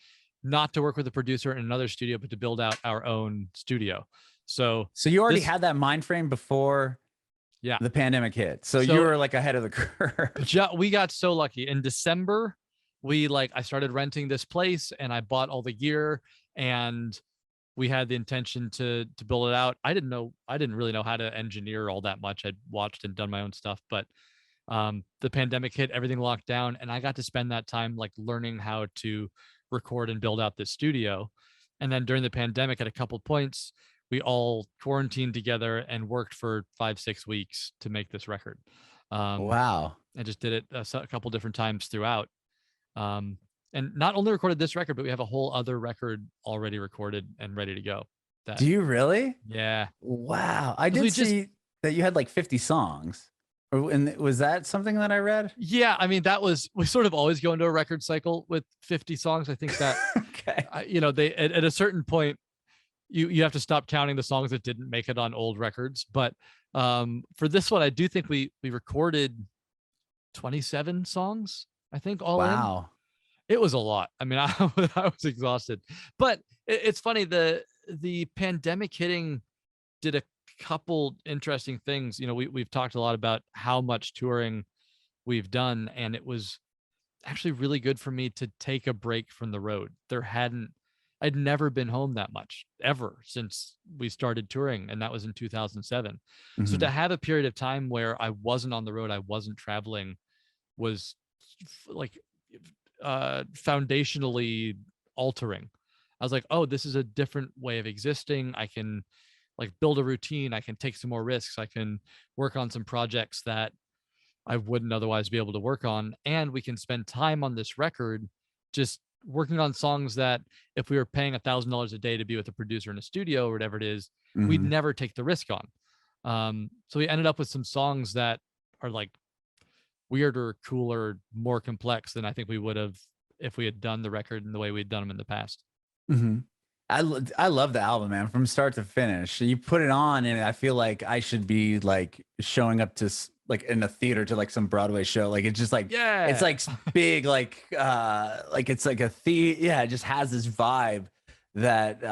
not to work with a producer in another studio, but to build out our own studio. So you already had that mind frame before the pandemic hit. So you were like ahead of the curve. We got so lucky. In December, I started renting this place and I bought all the gear, and we had the intention to build it out. I didn't really know how to engineer all that much. I'd watched and done my own stuff, but the pandemic hit, everything locked down, and I got to spend that time like learning how to record and build out this studio. And then during the pandemic, at a couple of points, we all quarantined together and worked for 5-6 weeks to make this record. Wow. I just did it a couple different times throughout. And not only recorded this record, but we have a whole other record already recorded and ready to go. Do you really? Yeah. Wow. I did see that you had like 50 songs. And was that something that I read? Yeah, I mean, we sort of always go into a record cycle with 50 songs. I think that, okay. They at a certain point, you have to stop counting the songs that didn't make it on old records. But for this one, I do think we recorded 27 songs, I think, all in. Wow. It was a lot. I mean, I was exhausted. But it's funny, the pandemic hitting did a couple interesting things. We've talked a lot about how much touring we've done, and it was actually really good for me to take a break from the road. There hadn't I'd never been home that much ever since we started touring, and that was in 2007. So Mm-hmm. to have a period of time where I wasn't on the road, I wasn't traveling, was like foundationally altering. I was like, oh, this is a different way of existing. I can like build a routine. I can take some more risks. I can work on some projects that I wouldn't otherwise be able to work on. And we can spend time on this record just working on songs that if we were paying $1,000 a day to be with a producer in a studio or whatever it is, we'd Mm-hmm. never take the risk on. So we ended up with some songs that are like weirder, cooler, more complex than I think we would have if we had done the record in the way we'd done them in the past. Mm-hmm. I love the album, man, from start to finish. You put it on, and I feel like I should be like showing up to like in a theater to like some Broadway show. Like it's just like it's like big, like it's like yeah, it just has this vibe that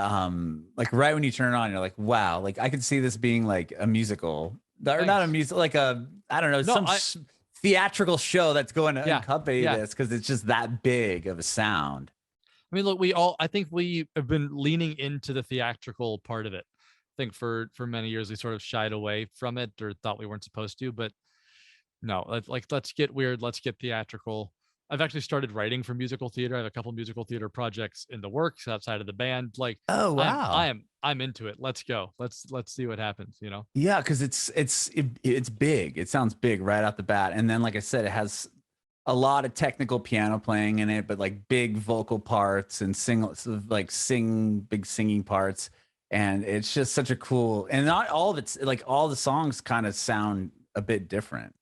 like right when you turn it on, you're like, wow, like I could see this being like a musical or not a musical, like a I don't know, some theatrical show that's going to accompany this because it's just that big of a sound. I mean, look, I think we have been leaning into the theatrical part of it. I think for many years we sort of shied away from it or thought we weren't supposed to, but no, let's get weird. Let's get theatrical. I've actually started writing for musical theater. I have a couple musical theater projects in the works outside of the band. Like, oh wow, I'm into it. Let's go. Let's see what happens. You know? Yeah, because it's big. It sounds big right out the bat, and then like I said, it has a lot of technical piano playing in it, but like big vocal parts and big singing parts. And it's just such a cool, and not all of it's like all the songs kind of sound a bit different.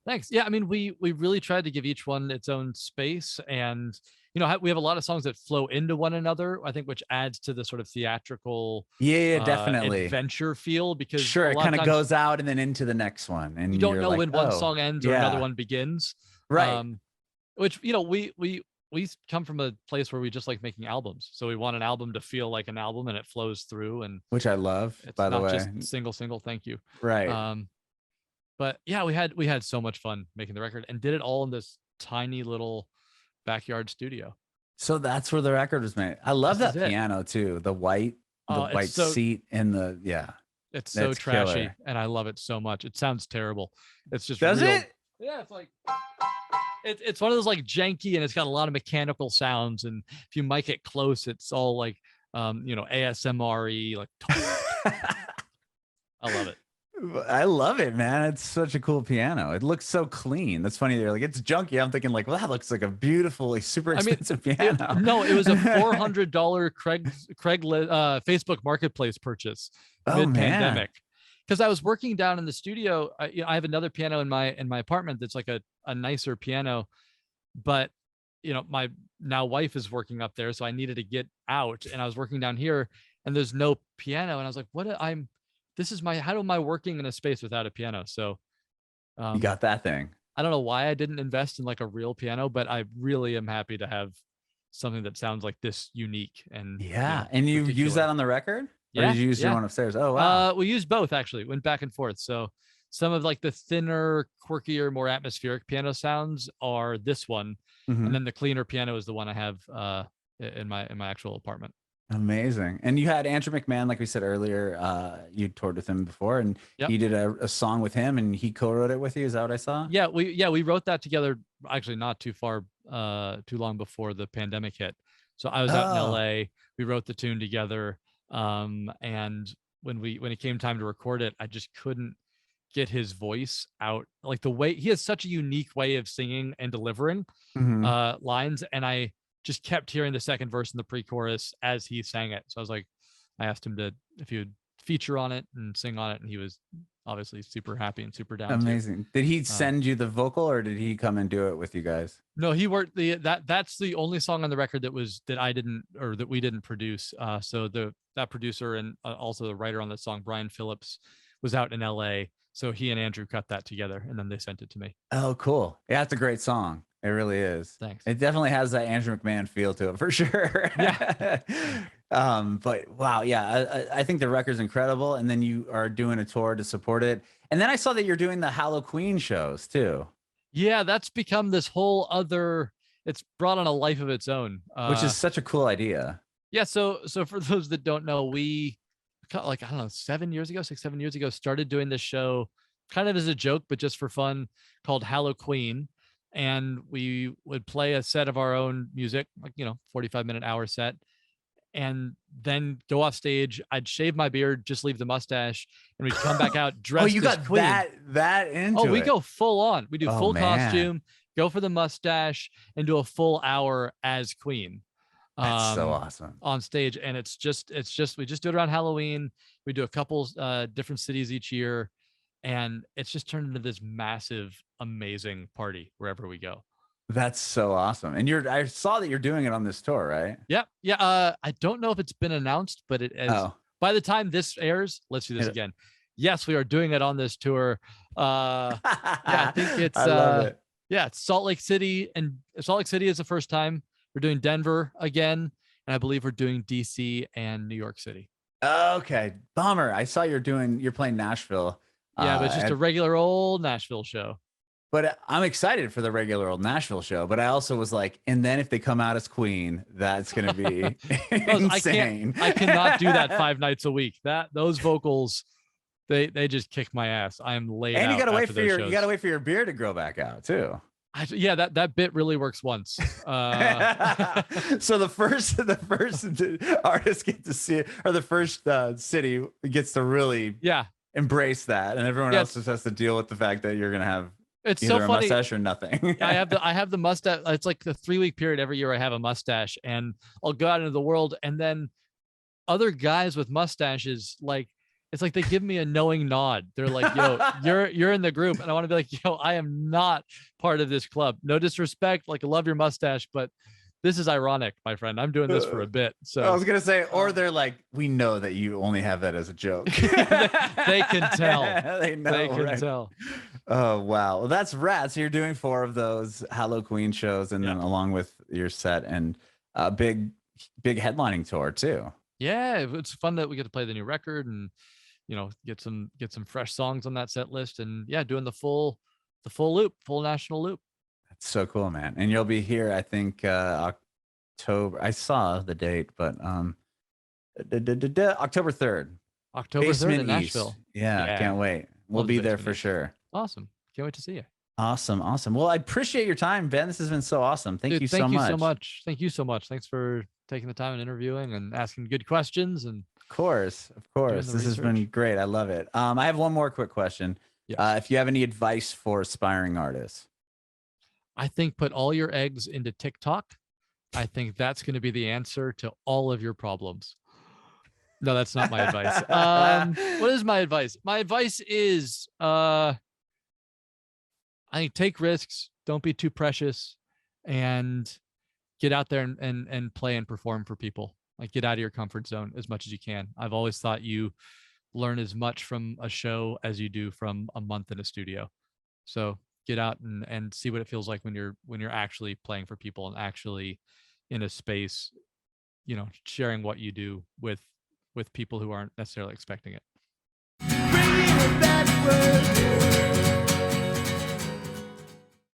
Thanks. Yeah. I mean, we really tried to give each one its own space, and, you know, we have a lot of songs that flow into one another, I think, which adds to the sort of theatrical definitely adventure feel, because sure, it kind of goes out and then into the next one. And you don't know when one song ends or another one begins. Right. Which, you know, we come from a place where we just like making albums. So we want an album to feel like an album and it flows through. And which I love, by the way. It's not just single. Thank you. Right. But yeah, we had so much fun making the record and did it all in this tiny little backyard studio. So that's where the record was made. I love that piano too. The white seat and it's so trashy killer. And I love it so much. It sounds terrible. It's just it? Yeah, it's like it's one of those like janky, and it's got a lot of mechanical sounds. And if you mic it close, it's all like you know, ASMR-y, like I love it. I love it, man. It's such a cool piano. It looks so clean. That's funny. They're like, it's junky. I'm thinking like, well, that looks like a beautiful, like, super expensive piano. It was a $400 Craigslist Facebook Marketplace purchase mid-pandemic. Because I was working down in the studio. I have another piano in my apartment that's like a nicer piano, but you know, my now wife is working up there, so I needed to get out, and I was working down here, and there's no piano, and I was like, how am I working in a space without a piano? So you got that thing. I don't know why I didn't invest in like a real piano, but I really am happy to have something that sounds like this unique. And and you use that on the record? Or did you use your one upstairs? Oh wow. We used both, actually. Went back and forth. So some of like the thinner, quirkier, more atmospheric piano sounds are this one, and then the cleaner piano is the one I have in my actual apartment. Amazing. And you had Andrew McMahon, like we said earlier, you toured with him before, and you did a song with him, and he co-wrote it with you. Is that what I saw? Yeah, we wrote that together, actually not too long before the pandemic hit. So I was out in LA. We wrote the tune together. And when it came time to record it, I just couldn't get his voice out. Like the way he has such a unique way of singing and delivering lines, and I just kept hearing the second verse in the pre-chorus as he sang it. So I asked him if he would feature on it and sing on it, and he was obviously super happy and super down. Amazing. Did he send you the vocal, or did he come and do it with you guys? No, he worked that's the only song on the record that we didn't produce. So that producer and also the writer on the song, Brian Phillips, was out in LA. So he and Andrew cut that together, and then they sent it to me. Oh, cool. Yeah, it's a great song. It really is. Thanks. It definitely has that Andrew McMahon feel to it for sure. Yeah. But wow, yeah, I think the record's incredible. And then you are doing a tour to support it. And then I saw that you're doing the Halloween shows too. Yeah, that's become this whole other, it's brought on a life of its own. Which is such a cool idea. Yeah. So for those that don't know, we like, I don't know, 7 years ago, 6, 7 years ago, started doing this show kind of as a joke, but just for fun, called Hallow Queen. And we would play a set of our own music, like, 45-minute hour set, and then go off stage. I'd shave my beard, just leave the mustache, and we'd come back out Oh, dressed you as got Queen. that Oh, into we it. go full on. We do Oh, full man. costume, go for the mustache, and do a full hour as Queen That's so awesome. on stage. And it's just we just do it around Halloween. We do a couple different cities each year, and it's just turned into this massive, amazing party wherever we go. That's so awesome. And I saw that you're doing it on this tour, right? Yeah. I don't know if it's been announced, but it is. Oh. By the time this airs, let's do this again. Yes, we are doing it on this tour. Yeah, I think it's I love it. Yeah, it's Salt Lake City, and Salt Lake City is the first time. We're doing Denver again, and I believe we're doing DC and New York City. Okay. Bummer. I saw you're playing Nashville. Yeah, but it's just a regular old Nashville show. But I'm excited for the regular old Nashville show. But I also was like, and then if they come out as Queen, that's going to be insane. I cannot do that 5 nights a week. Those vocals, they just kick my ass. I'm laid out. And you got to wait for you got to wait for your beard to grow back out too. Yeah, that bit really works once. So the first artist get to see it, or the first city gets to really embrace that, and everyone else just has to deal with the fact that you're gonna have it's either so a funny. mustache or nothing. I have the mustache. It's like the 3-week period every year I have a mustache, and I'll go out into the world, and then other guys with mustaches, like, it's like they give me a knowing nod. They're like, yo, you're in the group. And I want to be like, yo, I am not part of this club. No disrespect. Like, I love your mustache, but this is ironic, my friend. I'm doing this for a bit. So I was going to say, or they're like, we know that you only have that as a joke. They can tell. They can tell. Oh, wow. Well, that's rad. So you're doing 4 of those Hallow Queen shows, and then along with your set, and a big headlining tour too. Yeah, it's fun that we get to play the new record, and get some fresh songs on that set list, and doing the full national loop. That's so cool, man. And you'll be here, I think, October. I saw the date, but October 3rd. October 3rd in Nashville. Yeah, can't wait. We'll be there for sure. Awesome. Can't wait to see you. Awesome. Well, I appreciate your time, Ben. This has been so awesome. Thank you so much. Thank you so much. Thanks for taking the time and interviewing and asking good questions. And of course. This has been great. I love it. I have one more quick question. If you have any advice for aspiring artists. I think put all your eggs into TikTok. I think that's going to be the answer to all of your problems. No, that's not my advice. What is my advice? My advice is, I think, take risks. Don't be too precious, and get out there and play and perform for people. Like, get out of your comfort zone as much as you can. I've always thought you learn as much from a show as you do from a month in a studio. So get out and see what it feels like when you're actually playing for people and actually in a space, sharing what you do with people who aren't necessarily expecting it.